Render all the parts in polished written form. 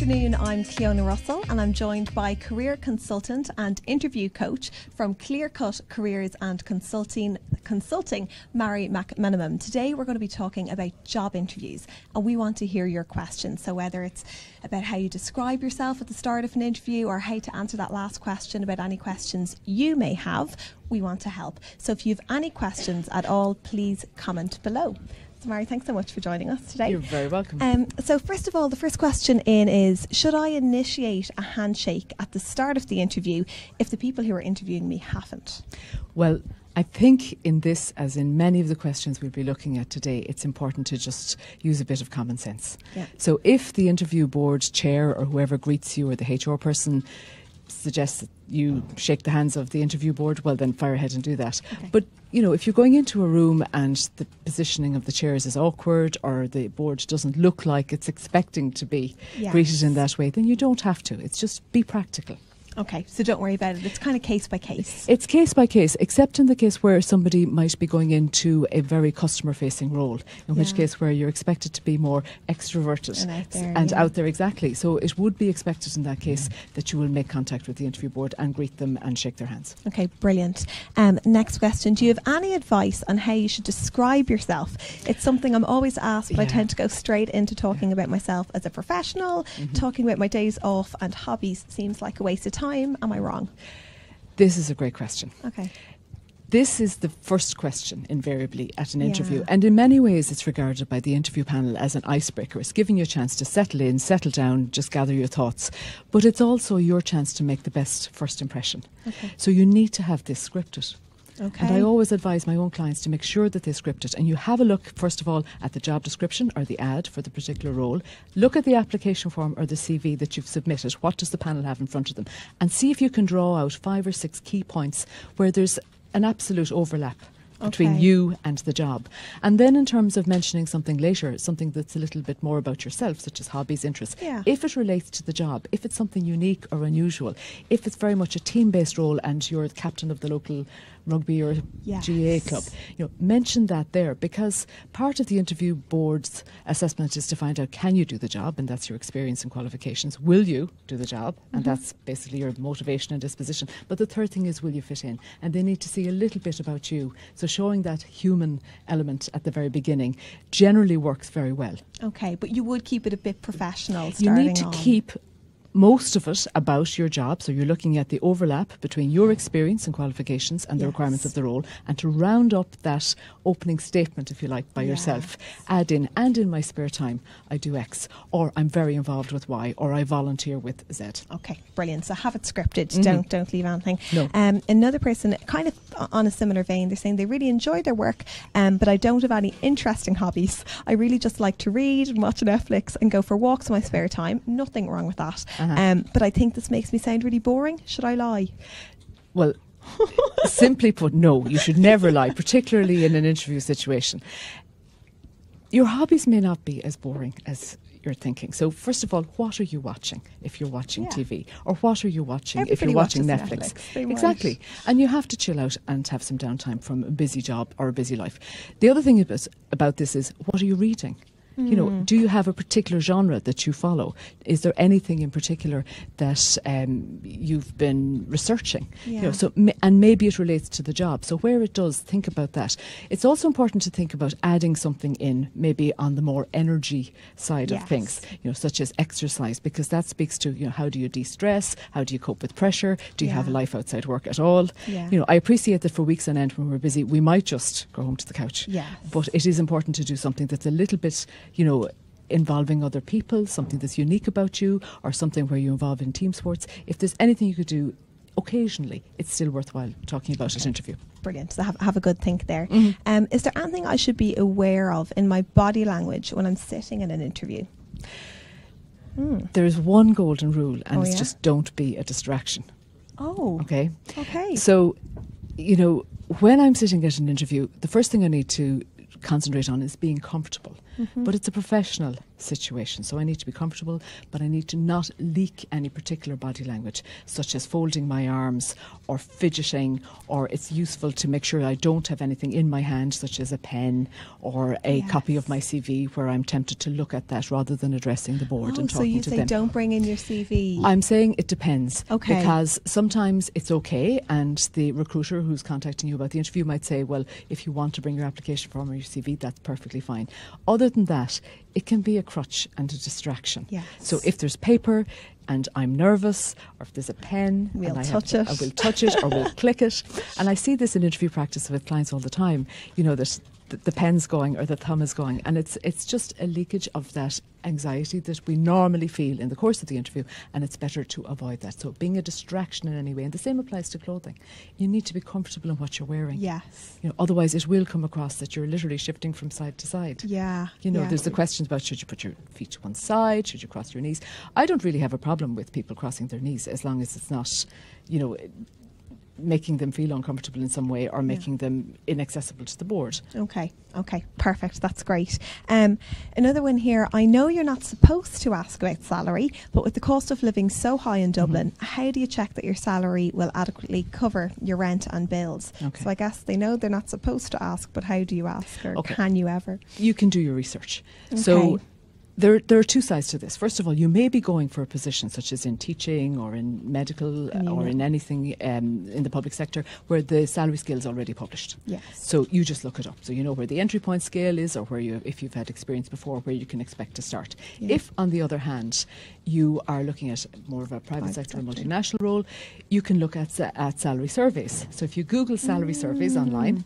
afternoon, I'm Cleona Russell and I'm joined by career consultant and interview coach from Clear Cut Careers and Consulting, Mary McMenamum. Today we're going to be talking about job interviews and we want to hear your questions. So whether it's about how you describe yourself at the start of an interview or how to answer that last question about any questions you may have, we want to help. So if you have any questions at all, please comment below. So Mary, thanks so much for joining us today. You're very welcome. So first of all, the first question in is, should I initiate a handshake at the start of the interview if the people who are interviewing me haven't? Well, I think in this, as in many of the questions we'll be looking at today, it's important to just use a bit of common sense. Yeah. So if the interview board chair or whoever greets you or the HR person suggests that you shake the hands of the interview board, well then fire ahead and do that. Okay. But you know, if you're going into a room and the positioning of the chairs is awkward or the board doesn't look like it's expecting to be greeted in that way, then you don't have to. It's just be practical. Okay, so don't worry about it. It's kind of case by case. It's case by case, except in the case where somebody might be going into a very customer-facing role, in which case where you're expected to be more extroverted and out there, exactly. So it would be expected in that case that you will make contact with the interview board and greet them and shake their hands. Okay, brilliant. Next question. Do you have any advice on how you should describe yourself? It's something I'm always asked, but I tend to go straight into talking about myself as a professional. Talking about my days off and hobbies seems like a waste of time. Am I wrong? This is a great question. Okay. This is the first question invariably at an interview, and in many ways it's regarded by the interview panel as an icebreaker. It's giving you a chance to settle in, settle down, just gather your thoughts, but it's also your chance to make the best first impression. Okay. So you need to have this scripted. Okay. And I always advise my own clients to make sure that they script it. And you have a look, first of all, at the job description or the ad for the particular role. Look at the application form or the CV that you've submitted. What does the panel have in front of them? And see if you can draw out 5 or 6 key points where there's an absolute overlap between you and the job. And then in terms of mentioning something later, something that's a little bit more about yourself, such as hobbies, interests, if it relates to the job, if it's something unique or unusual, if it's very much a team-based role and you're the captain of the local rugby or GA club, you know, mention that there, because part of the interview board's assessment is to find out, can you do the job? And that's your experience and qualifications. Will you do the job? And that's basically your motivation and disposition. But the third thing is, will you fit in? And they need to see a little bit about you. So showing that human element at the very beginning generally works very well. Okay, but you would keep it a bit professional You need to keep most of it about your job, so you're looking at the overlap between your experience and qualifications and the requirements of the role, and to round up that opening statement, if you like, by yourself, add in, and in my spare time I do X, or I'm very involved with Y, or I volunteer with Z. Okay, brilliant. So have it scripted. Don't leave anything. No. Another person, kind of on a similar vein, they're saying they really enjoy their work, but I don't have any interesting hobbies. I really just like to read and watch Netflix and go for walks in my spare time. Nothing wrong with that. But I think this makes me sound really boring. Should I lie? Well, simply put, no, you should never lie, particularly in an interview situation. Your hobbies may not be as boring as you're thinking. So first of all, what are you watching if you're watching TV? Or what are you watching if you're watching Netflix? Exactly. And you have to chill out and have some downtime from a busy job or a busy life. The other thing about this is, what are you reading? You know, do you have a particular genre that you follow? Is there anything in particular that you've been researching? You know, so and maybe it relates to the job. So where it does, think about that. It's also important to think about adding something in, maybe on the more energy side of things, you know, such as exercise, because that speaks to, you know, how do you de-stress? How do you cope with pressure? Do you have a life outside work at all? You know, I appreciate that for weeks on end when we're busy, we might just go home to the couch. But it is important to do something that's a little bit, you know, involving other people, something that's unique about you, or something where you involve in team sports. If there's anything you could do occasionally, it's still worthwhile talking about at interview. Brilliant. So have a good think there. Is there anything I should be aware of in my body language when I'm sitting in an interview? There's one golden rule, and it's just don't be a distraction. Okay. So, you know, when I'm sitting at an interview, the first thing I need to concentrate on is being comfortable. but it's a professional situation. So I need to be comfortable, but I need to not leak any particular body language, such as folding my arms or fidgeting, or it's useful to make sure I don't have anything in my hand, such as a pen or a copy of my CV, where I'm tempted to look at that rather than addressing the board and talking to them. So you say don't bring in your CV? I'm saying it depends. Okay. Because sometimes it's okay, and the recruiter who's contacting you about the interview might say, well, if you want to bring your application form or your CV, that's perfectly fine. Other than that, it can be a crutch and a distraction. Yes. So if there's paper and I'm nervous, or if there's a pen, I will touch it or we'll click it. And I see this in interview practice with clients all the time, you know, that the pen's going or the thumb is going, and it's just a leakage of that anxiety that we normally feel in the course of the interview, and it's better to avoid that. So being a distraction in any way, and the same applies to clothing. You need to be comfortable in what you're wearing. Yes. You know, otherwise it will come across that you're literally shifting from side to side. Yeah. You know, there's the questions about should you put your feet to one side, should you cross your knees. I don't really have a problem with people crossing their knees, as long as it's not, you know, making them feel uncomfortable in some way or making them inaccessible to the board. Okay, perfect. That's great. Another one here. I know you're not supposed to ask about salary, but with the cost of living so high in Dublin, how do you check that your salary will adequately cover your rent and bills? Okay. So I guess they know they're not supposed to ask, but how do you ask, or can you ever? You can do your research. Okay. So there are two sides to this. First of all, you may be going for a position such as in teaching or in medical or in anything in the public sector where the salary scale is already published. Yes. So you just look it up. So you know where the entry point scale is, or where you, if you've had experience before, where you can expect to start. Yeah. If, on the other hand, you are looking at more of a private sector or multinational role, you can look at salary surveys. So if you Google salary surveys online,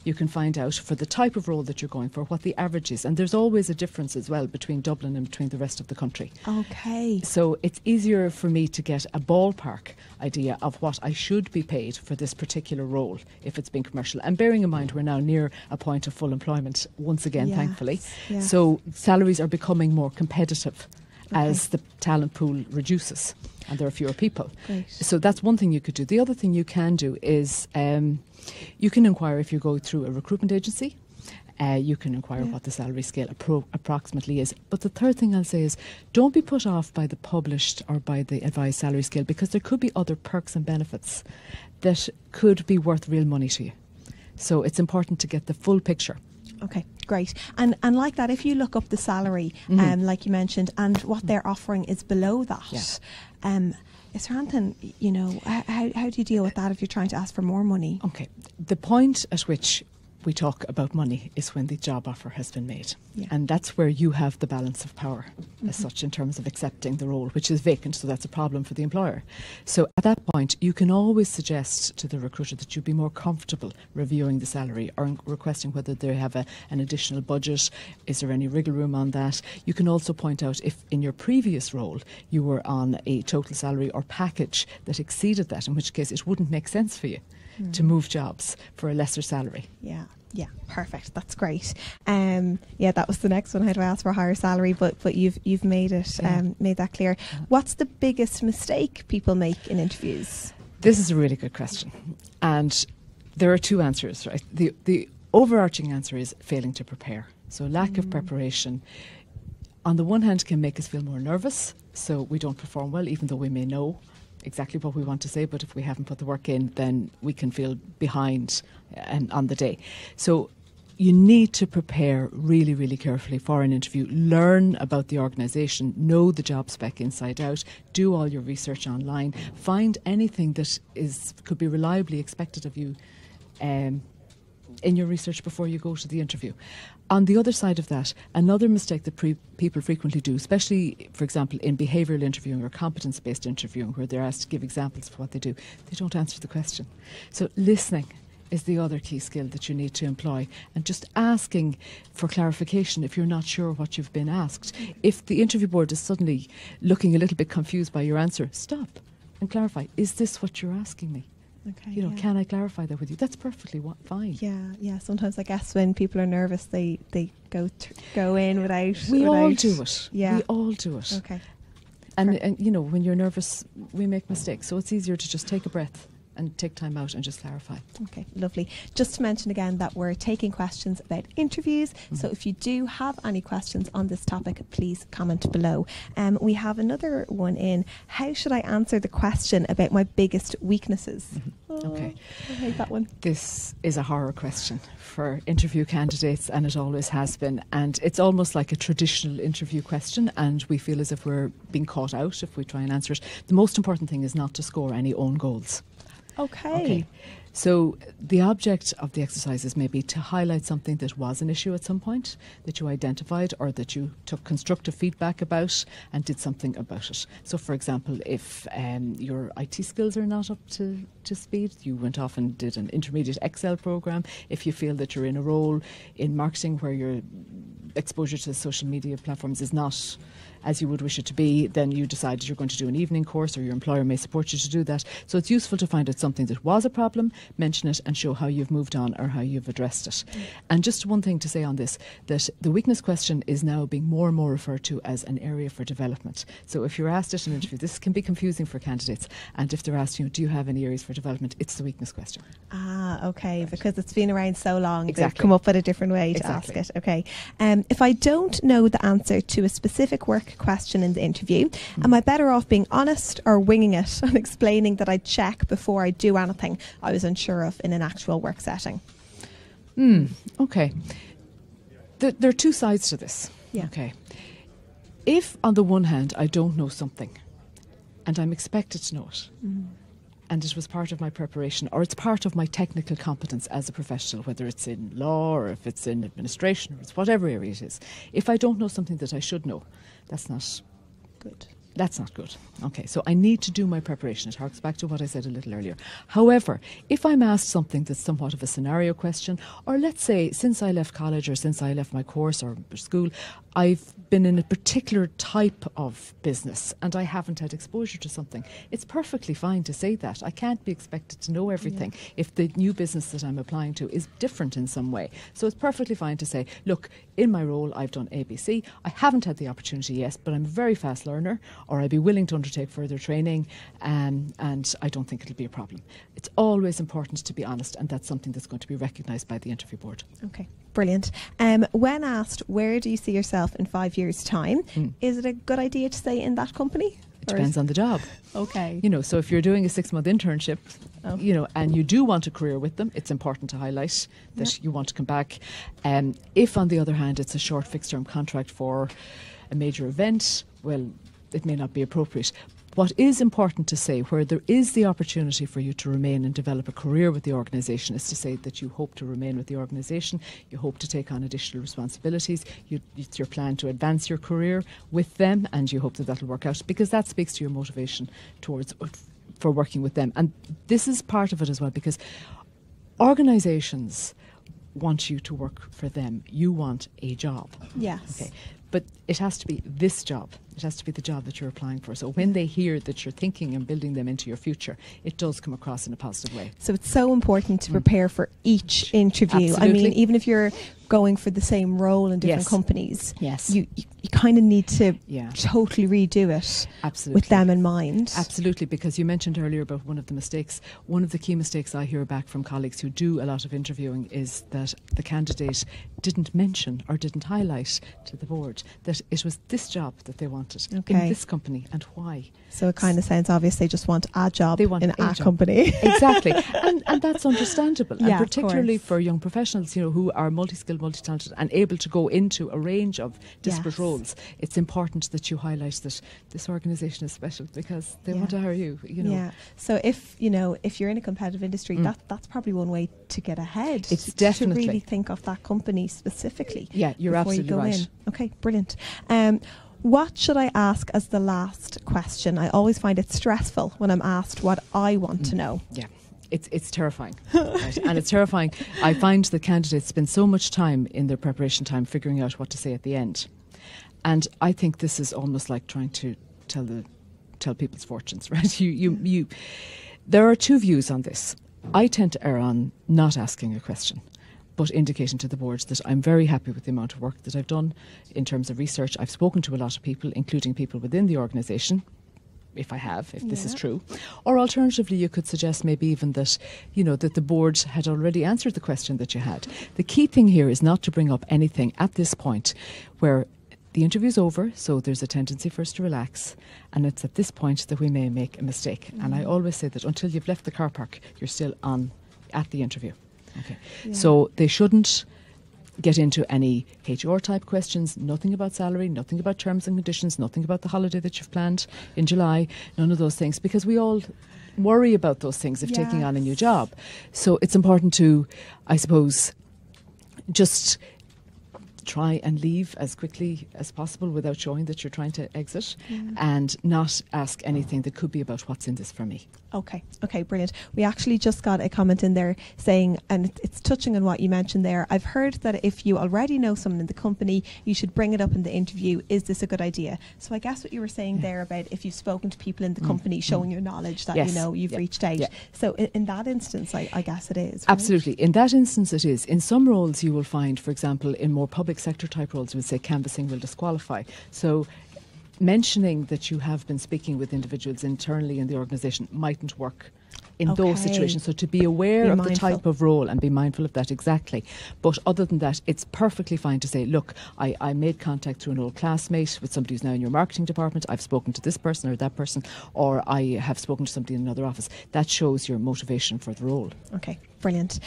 you can find out for the type of role that you're going for what the average is. And there's always a difference as well between Dublin and between the rest of the country. Okay. So it's easier for me to get a ballpark idea of what I should be paid for this particular role if it's being commercial. And bearing in mind we're now near a point of full employment once again, thankfully. Yes. So salaries are becoming more competitive as the talent pool reduces and there are fewer people. Great. So that's one thing you could do. The other thing you can do is you can inquire if you go through a recruitment agency. You can inquire what the salary scale approximately is. But the third thing I'll say is don't be put off by the published or by the advised salary scale, because there could be other perks and benefits that could be worth real money to you. So it's important to get the full picture. Okay, great. And like that, if you look up the salary, like you mentioned, and what they're offering is below that, is there anything, you know, how do you deal with that if you're trying to ask for more money? Okay. The point at which we talk about money is when the job offer has been made. Yeah. And that's where you have the balance of power as such in terms of accepting the role, which is vacant, so that's a problem for the employer. So at that point, you can always suggest to the recruiter that you'd be more comfortable reviewing the salary or requesting whether they have an additional budget. Is there any wriggle room on that? You can also point out if in your previous role you were on a total salary or package that exceeded that, in which case it wouldn't make sense for you to move jobs for a lesser salary. Yeah, perfect. That's great. That was the next one. How do I ask for a higher salary? But you've made it made that clear. What's the biggest mistake people make in interviews? This is a really good question, and there are two answers. Right, the overarching answer is failing to prepare. So lack of preparation, on the one hand, can make us feel more nervous, so we don't perform well, even though we may know exactly what we want to say, but if we haven't put the work in, then we can feel behind on the day. So you need to prepare really, really carefully for an interview. Learn about the organisation, know the job spec inside out, do all your research online, find anything that could be reliably expected of you in your research before you go to the interview. On the other side of that, another mistake that people frequently do, especially, for example, in behavioural interviewing or competence-based interviewing, where they're asked to give examples of what they do, they don't answer the question. So listening is the other key skill that you need to employ, and just asking for clarification if you're not sure what you've been asked. If the interview board is suddenly looking a little bit confused by your answer, stop and clarify. Is this what you're asking me? Okay, can I clarify that with you? That's perfectly fine. Yeah. Sometimes I guess when people are nervous, they go in without. We all do it. Yeah, we all do it. Okay. And you know, when you're nervous, we make mistakes. So it's easier to just take a breath and take time out and just clarify. Okay, lovely. Just to mention again that we're taking questions about interviews. So if you do have any questions on this topic, please comment below. We have another one in. How should I answer the question about my biggest weaknesses? Okay. I hate that one. This is a horror question for interview candidates, and it always has been. And it's almost like a traditional interview question, and we feel as if we're being caught out if we try and answer it. The most important thing is not to score any own goals. Okay. So the object of the exercise is maybe to highlight something that was an issue at some point, that you identified or that you took constructive feedback about and did something about it. So, for example, if your IT skills are not up to speed, you went off and did an intermediate Excel program. If you feel that you're in a role in marketing where your exposure to social media platforms is not as you would wish it to be, then you decided you're going to do an evening course, or your employer may support you to do that. So it's useful to find out something that was a problem, mention it and show how you've moved on or how you've addressed it. And just one thing to say on this, that the weakness question is now being more and more referred to as an area for development. So if you're asked at an interview, this can be confusing for candidates, and if they're asked, do you have any areas for development, it's the weakness question. Okay, right. Because it's been around so long, exactly. They've come up with a different way to ask it. Okay. If I don't know the answer to a specific work question in the interview, am I better off being honest or winging it and explaining that I check before I do anything I was unsure of in an actual work setting? Okay. There are two sides to this. Yeah. Okay. If on the one hand I don't know something and I'm expected to know it, and it was part of my preparation, or it's part of my technical competence as a professional, whether it's in law or if it's in administration or it's whatever area it is, if I don't know something that I should know, that's not good. That's not good. Okay, so I need to do my preparation. It harks back to what I said a little earlier. However, if I'm asked something that's somewhat of a scenario question, or let's say since I left college or since I left my course or school, I've been in a particular type of business and I haven't had exposure to something, it's perfectly fine to say that. I can't be expected to know everything if the new business that I'm applying to is different in some way. So it's perfectly fine to say, look, in my role I've done ABC, I haven't had the opportunity yet, but I'm a very fast learner, or I'd be willing to undertake further training, and I don't think it'll be a problem. It's always important to be honest, and that's something that's going to be recognised by the interview board. Okay, brilliant. When asked, where do you see yourself in 5 years' time, is it a good idea to say in that company? It depends on the job. Okay. So if you're doing a 6-month internship, and you do want a career with them, it's important to highlight that you want to come back. If, on the other hand, it's a short fixed-term contract for a major event, well, it may not be appropriate. What is important to say, where there is the opportunity for you to remain and develop a career with the organisation, is to say that you hope to remain with the organisation, you hope to take on additional responsibilities, it's your plan to advance your career with them, and you hope that that'll work out, because that speaks to your motivation for working with them. And this is part of it as well, because organisations want you to work for them. You want a job. Yes. Okay. But it has to be this job. It has to be the job that you're applying for. So when they hear that you're thinking and building them into your future, it does come across in a positive way. So it's so important to prepare for each interview. Absolutely. I mean, even if you're going for the same role in different companies, you kind of need to totally redo it with them in mind. Absolutely, because you mentioned earlier about one of the mistakes. One of the key mistakes I hear back from colleagues who do a lot of interviewing is that the candidate didn't mention or didn't highlight to the board that it was this job that they wanted in this company, and why. So it kind of sounds obvious they just want a job in a job. Company. Exactly. And that's understandable. Yeah, and particularly for young professionals, who are multi-skilled, multi-talented and able to go into a range of disparate roles, it's important that you highlight that this organisation is special because they want to hire you. Yeah. So if you're in a competitive industry, that's probably one way to get ahead. It's definitely to really think of that company specifically. Yeah, you're absolutely right. Okay, brilliant. What should I ask as the last question? I always find it stressful when I'm asked what I want to know. Yeah. It's terrifying. Right? And it's terrifying. I find that candidates spend so much time in their preparation time figuring out what to say at the end. And I think this is almost like trying to tell people's fortunes, right? There are two views on this. I tend to err on not asking a question, but indicating to the boards that I'm very happy with the amount of work that I've done in terms of research. I've spoken to a lot of people, including people within the organisation. if this is true. Or alternatively, you could suggest maybe even that, that the board had already answered the question that you had. The key thing here is not to bring up anything at this point where the interview's over, so there's a tendency for us to relax, and it's at this point that we may make a mistake. And I always say that until you've left the car park, you're still at the interview. Okay. Yeah. So they shouldn't get into any HR type questions, nothing about salary, nothing about terms and conditions, nothing about the holiday that you've planned in July, none of those things, because we all worry about those things if taking on a new job. So it's important to, I suppose, just try and leave as quickly as possible without showing that you're trying to exit, and not ask anything that could be about what's in this for me. Okay, brilliant. We actually just got a comment in there saying, and it's touching on what you mentioned there, I've heard that if you already know someone in the company, you should bring it up in the interview. Is this a good idea? So I guess what you were saying there about if you've spoken to people in the company, showing your knowledge that you've reached out. Yeah. So in that instance, I guess it is. Right? Absolutely. In that instance it is. In some roles you will find, for example, in more public sector type roles, we would say canvassing will disqualify. So mentioning that you have been speaking with individuals internally in the organisation mightn't work in those situations. So to be aware of the type of role and be mindful of that, exactly. But other than that, it's perfectly fine to say, look, I made contact through an old classmate with somebody who's now in your marketing department. I've spoken to this person or that person, or I have spoken to somebody in another office. That shows your motivation for the role. Okay. Brilliant.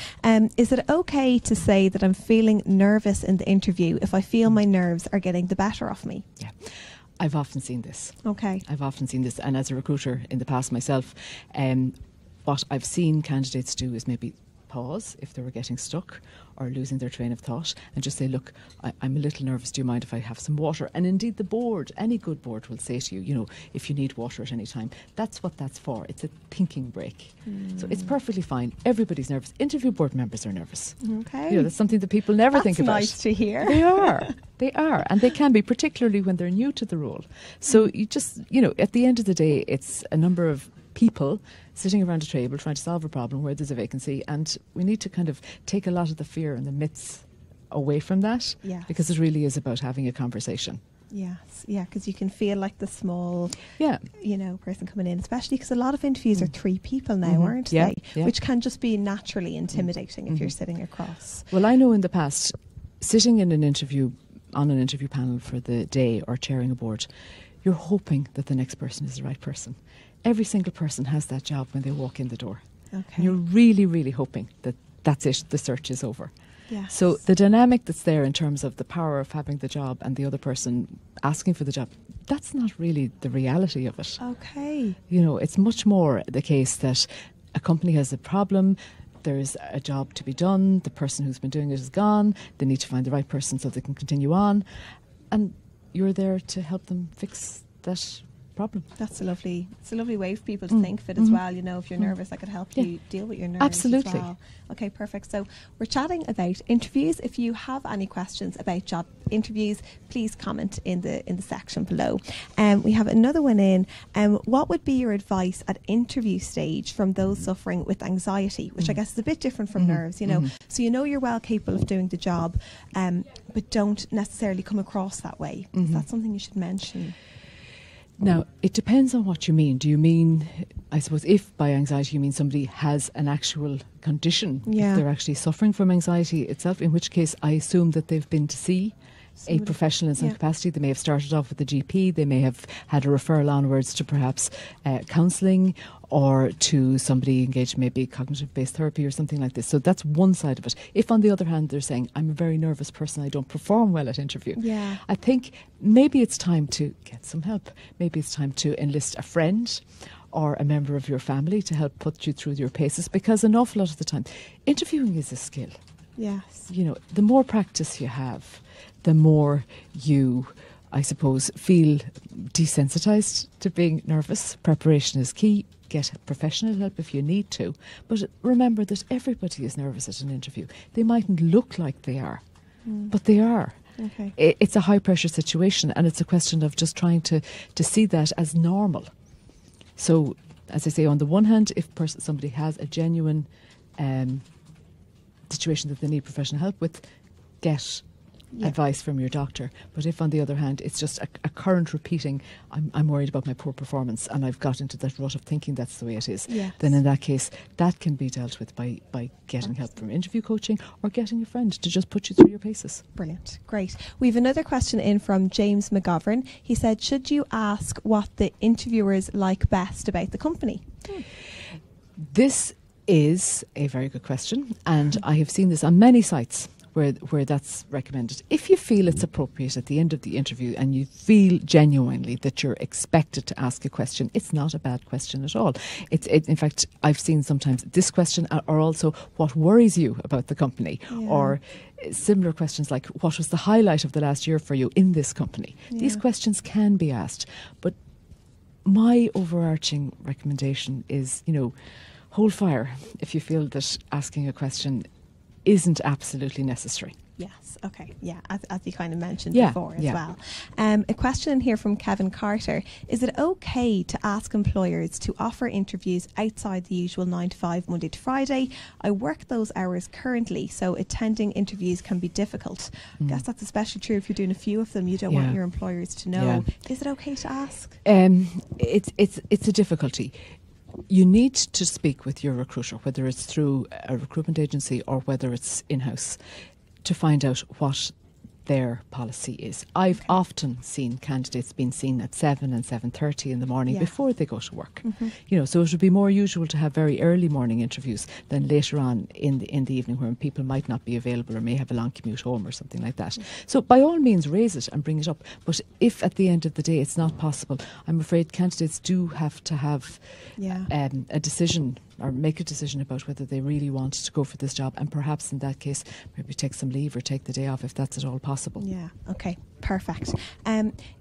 Is it okay to say that I'm feeling nervous in the interview if I feel my nerves are getting the better of me? Yeah. I've often seen this. Okay. I've often seen this, and as a recruiter in the past myself, what I've seen candidates do is maybe pause if they were getting stuck or losing their train of thought, and just say, look, I'm a little nervous, do you mind if I have some water? And indeed the board, any good board will say to you, if you need water at any time, that's what that's for. It's a thinking break. So it's perfectly fine. Everybody's nervous. Interview board members are nervous. Okay. That's something that people never think about. That's nice to hear. They are, and they can be, particularly when they're new to the role. So you just, at the end of the day, it's a number of people sitting around a table trying to solve a problem where there's a vacancy, and we need to kind of take a lot of the fear and the myths away from that, because it really is about having a conversation. Yes, because you can feel like the small, person coming in, especially because a lot of interviews are 3 people now, aren't they? Yeah. Which can just be naturally intimidating if you're sitting across. Well, I know in the past, sitting in an interview, on an interview panel for the day or chairing a board, you're hoping that the next person is the right person. Every single person has that job when they walk in the door. Okay. And you're really, really hoping that that's it, the search is over. Yes. So the dynamic that's there in terms of the power of having the job and the other person asking for the job, that's not really the reality of it. Okay. It's much more the case that a company has a problem, there's a job to be done, the person who's been doing it is gone, they need to find the right person so they can continue on, and you're there to help them fix that problem. It's a lovely way for people to think of it as well. If you're nervous, I could help you deal with your nerves. Absolutely. As well. Okay, perfect. So we're chatting about interviews. If you have any questions about job interviews, please comment in the section below. We have another one in. What would be your advice at interview stage from those suffering with anxiety, which I guess is a bit different from nerves, So you're well capable of doing the job, but don't necessarily come across that way. Is that something you should mention? Now, it depends on what you mean. Do you mean, I suppose, if by anxiety you mean somebody has an actual condition, if they're actually suffering from anxiety itself, in which case I assume that they've been to see a professional in some capacity. They may have started off with a GP, they may have had a referral onwards to perhaps counselling, or to somebody engaged maybe cognitive-based therapy or something like this. So that's one side of it. If on the other hand they're saying, I'm a very nervous person, I don't perform well at interview, I think maybe it's time to get some help. Maybe it's time to enlist a friend or a member of your family to help put you through your paces, because an awful lot of the time interviewing is a skill. Yes. The more practice you have, the more you, I suppose, feel desensitized to being nervous. Preparation is key. Get professional help if you need to. But remember that everybody is nervous at an interview. They mightn't look like they are, but they are. Okay. It's a high pressure situation, and it's a question of just trying to see that as normal. So, as I say, on the one hand, if somebody has a genuine situation that they need professional help with, get advice from your doctor. But if, on the other hand, it's just a current repeating, I'm worried about my poor performance and I've got into that rut of thinking that's the way it is, then in that case, that can be dealt with by getting help from interview coaching or getting a friend to just put you through your paces. Brilliant. Great. We have another question in from James McGovern. He said, should you ask what the interviewers like best about the company? This is a very good question, and I have seen this on many sites where that's recommended. If you feel it's appropriate at the end of the interview and you feel genuinely that you're expected to ask a question, it's not a bad question at all. In fact, I've seen sometimes this question or also what worries you about the company, or similar questions like what was the highlight of the last year for you in this company. These questions can be asked, but my overarching recommendation is, hold fire if you feel that asking a question isn't absolutely necessary. Yes, okay, yeah, as you kind of mentioned before as well. A question in here from Kevin Carter. Is it okay to ask employers to offer interviews outside the usual 9 to 5, Monday to Friday? I work those hours currently, so attending interviews can be difficult. I guess that's especially true if you're doing a few of them. You don't want your employers to know. Is it okay to ask? It's a difficulty. You need to speak with your recruiter, whether it's through a recruitment agency or whether it's in-house, to find out what their policy is. I've often seen candidates being seen at 7 and 7:30 in the morning before they go to work. So it would be more usual to have very early morning interviews than later on in the evening, when people might not be available or may have a long commute home or something like that. So by all means raise it and bring it up. But if at the end of the day it's not possible, I'm afraid candidates do have to have a decision, or make a decision about whether they really want to go for this job, and perhaps in that case maybe take some leave or take the day off if that's at all possible. Yeah, okay, perfect.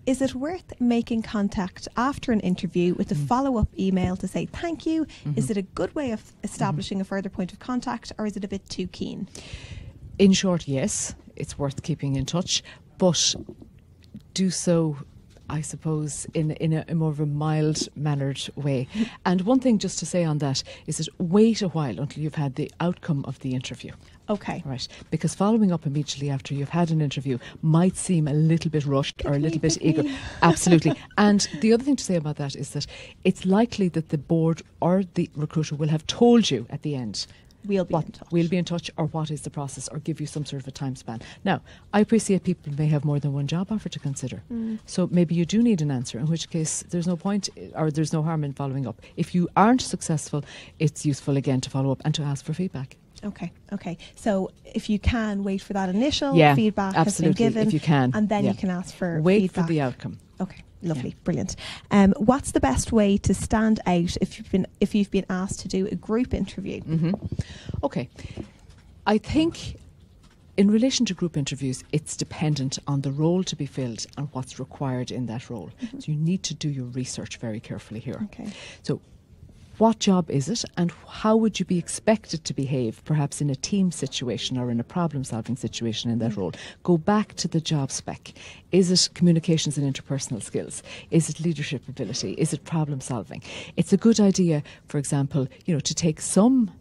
Is it worth making contact after an interview with a follow-up email to say thank you? Is it a good way of establishing a further point of contact, or is it a bit too keen? In short, yes, it's worth keeping in touch, but do so, I suppose, in a more of a mild-mannered way. And one thing just to say on that is that wait a while until you've had the outcome of the interview. Okay. Right. Because following up immediately after you've had an interview might seem a little bit rushed or a little bit eager. Absolutely. And the other thing to say about that is that it's likely that the board or the recruiter will have told you at the end, we'll be in touch. We'll be in touch, or what is the process, or give you some sort of a time span. Now, I appreciate people may have more than one job offer to consider. So maybe you do need an answer, in which case there's no point, or there's no harm in following up. If you aren't successful, it's useful again to follow up and to ask for feedback. Okay. So if you can, wait for that initial feedback absolutely, has been given, if you can, and then you can ask for wait feedback. for the outcome. Okay, lovely, brilliant. What's the best way to stand out if you've been asked to do a group interview? Okay, I think in relation to group interviews, it's dependent on the role to be filled and what's required in that role. So you need to do your research very carefully here. Okay. So what job is it, and how would you be expected to behave, perhaps in a team situation or in a problem-solving situation in that role? Go back to the job spec. Is it communications and interpersonal skills? Is it leadership ability? Is it problem-solving? It's a good idea, for example, to take some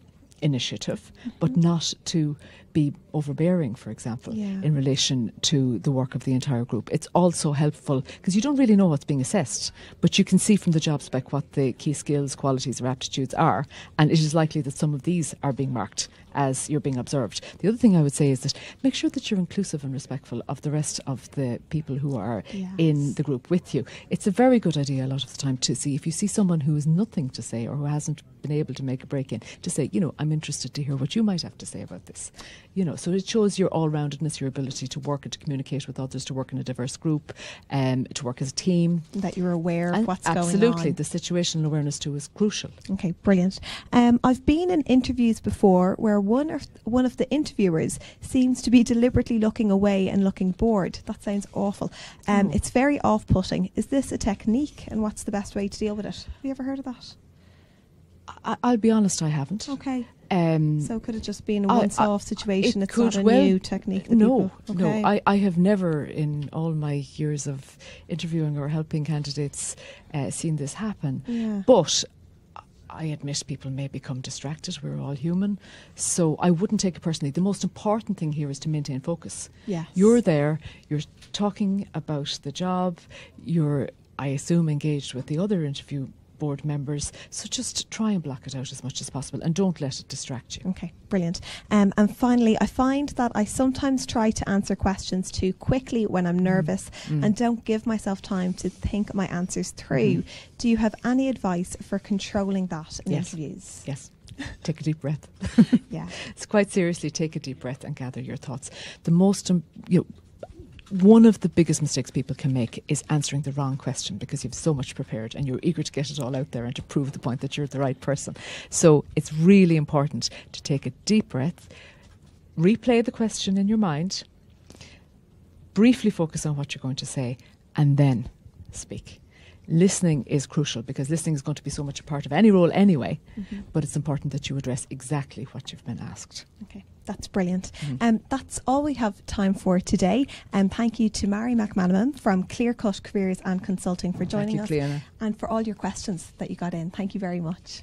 initiative, but not to be overbearing, for example, in relation to the work of the entire group. It's also helpful because you don't really know what's being assessed, but you can see from the job spec what the key skills, qualities or aptitudes are, and it is likely that some of these are being marked as you're being observed. The other thing I would say is that make sure that you're inclusive and respectful of the rest of the people who are in the group with you. It's a very good idea a lot of the time to see, if you see someone who has nothing to say or who hasn't been able to make a break in, to say, I'm interested to hear what you might have to say about this. So it shows your all-roundedness, your ability to work and to communicate with others, to work in a diverse group, to work as a team. That you're aware of what's going on. Absolutely. The situational awareness too is crucial. Okay, brilliant. I've been in interviews before where one of the interviewers seems to be deliberately looking away and looking bored. That sounds awful. It's very off-putting. Is this a technique, and what's the best way to deal with it? Have you ever heard of that? I'll be honest, I haven't. Okay. So could it just be in a once-off situation? It's not a new technique? No. I have never, in all my years of interviewing or helping candidates, seen this happen. Yeah. But I admit people may become distracted. We're all human. So I wouldn't take it personally. The most important thing here is to maintain focus. Yes. You're there, you're talking about the job, you're, I assume, engaged with the other interview board members, so just try and block it out as much as possible and don't let it distract you. Okay, brilliant. And finally, I find that I sometimes try to answer questions too quickly when I'm nervous and don't give myself time to think my answers through. Do you have any advice for controlling that in interviews? Yes. Take a deep breath. Yeah. It's quite seriously, take a deep breath and gather your thoughts. The most, one of the biggest mistakes people can make is answering the wrong question because you've so much prepared and you're eager to get it all out there and to prove the point that you're the right person. So it's really important to take a deep breath, replay the question in your mind, briefly focus on what you're going to say, and then speak. Listening is crucial because listening is going to be so much a part of any role anyway, but it's important that you address exactly what you've been asked. Okay. That's brilliant. That's all we have time for today. Thank you to Mary McManamon from Clear Cut Careers and Consulting for joining us Cleona. and for all your questions that you got in. Thank you very much.